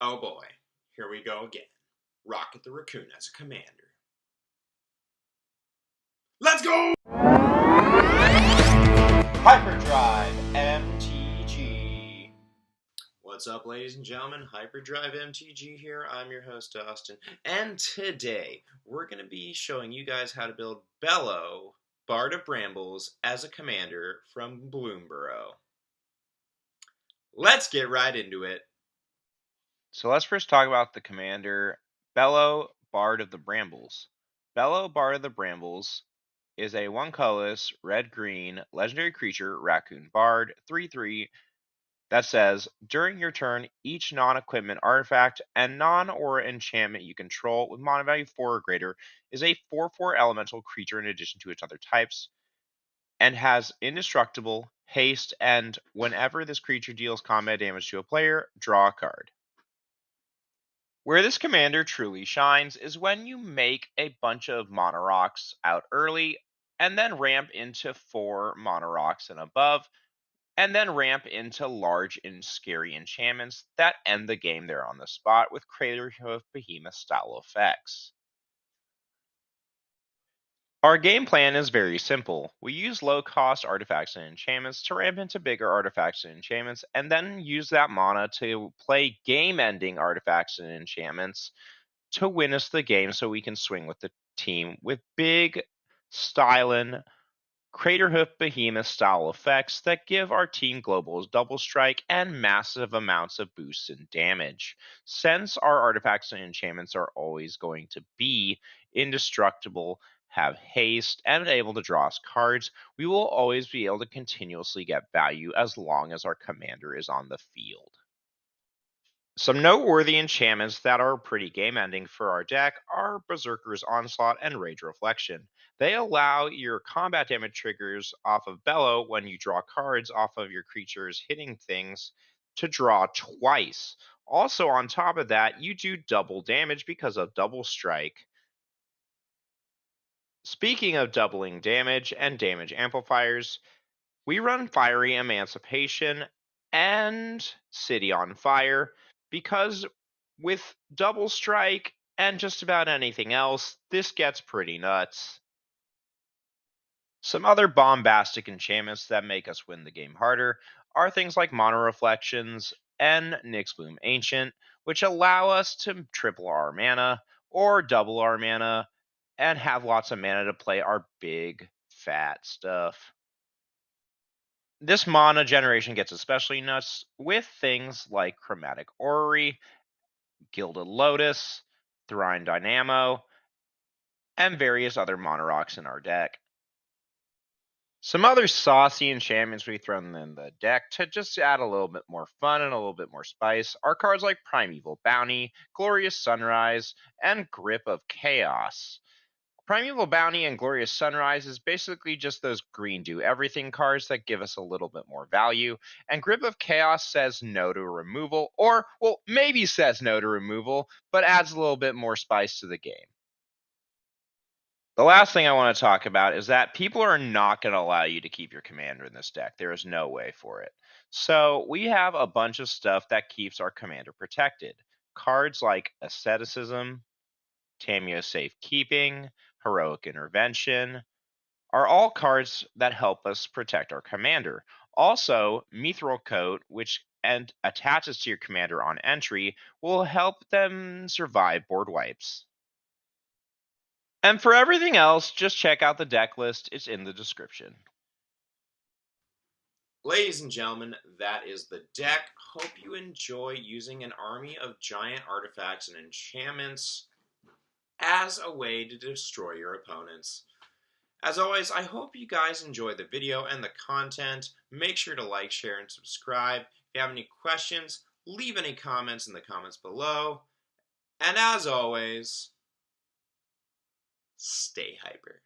Oh boy, here we go again. Rocket the Raccoon as a commander. Let's go! HyperdriveMTG. What's up, ladies and gentlemen? HyperdriveMTG here. I'm your host, Austin. And today, we're going to be showing you guys how to build Bello, Bard of Brambles, as a commander from Bloomborough. Let's get right into it. So let's first talk about the commander, Bello, Bard of the Brambles. Bello, Bard of the Brambles is a 1-colorless, red-green, legendary creature, raccoon bard, 3/3, that says, during your turn, each non-equipment artifact and non-aura enchantment you control with mana value 4 or greater is a 4/4 elemental creature in addition to its other types, and has indestructible, haste, and whenever this creature deals combat damage to a player, draw a card. Where this commander truly shines is when you make a bunch of Mana Rocks out early, and then ramp into 4 Mana Rocks and above, and then ramp into large and scary enchantments that end the game there on the spot with Crater of Behemoth style effects. Our game plan is very simple. We use low-cost artifacts and enchantments to ramp into bigger artifacts and enchantments, and then use that mana to play game-ending artifacts and enchantments to win us the game so we can swing with the team with big, styling, Craterhoof Behemoth style effects that give our team globals double strike and massive amounts of boosts and damage. Since our artifacts and enchantments are always going to be indestructible, have haste, and able to draw us cards, we will always be able to continuously get value as long as our commander is on the field. Some noteworthy enchantments that are pretty game-ending for our deck are Berserker's Onslaught and Rage Reflection. They allow your combat damage triggers off of Bello when you draw cards off of your creatures hitting things to draw twice. Also, on top of that, you do double damage because of Double Strike. Speaking of doubling damage and damage amplifiers, we run Fiery Emancipation and City on Fire because with Double Strike and just about anything else, this gets pretty nuts. Some other bombastic enchantments that make us win the game harder are things like Mana Reflections and Nyxbloom Ancient, which allow us to triple our mana or double our mana and have lots of mana to play our big, fat stuff. This mana generation gets especially nuts with things like Chromatic Orrery, Gilded Lotus, Thrine Dynamo, and various other mana rocks in our deck. Some other saucy enchantments we throw in the deck to just add a little bit more fun and a little bit more spice are cards like Primeval Bounty, Glorious Sunrise, and Grip of Chaos. Primeval Bounty and Glorious Sunrise is basically just those green do-everything cards that give us a little bit more value, and Grip of Chaos says no to removal, or, well, maybe says no to removal, but adds a little bit more spice to the game. The last thing I want to talk about is that people are not going to allow you to keep your commander in this deck. There is no way for it. So we have a bunch of stuff that keeps our commander protected. Cards like Asceticism, Tamiyo Safekeeping, Heroic Intervention are all cards that help us protect our commander. Also, Mithril Coat, which attaches to your commander on entry, will help them survive board wipes. And for everything else, just check out the deck list. It's in the description. Ladies and gentlemen, that is the deck. Hope you enjoy using an army of giant artifacts and enchantments as a way to destroy your opponents. As always, I hope you guys enjoy the video and the content. Make sure to like, share, and subscribe. If you have any questions, leave any comments in the comments below. And as always, stay hyper.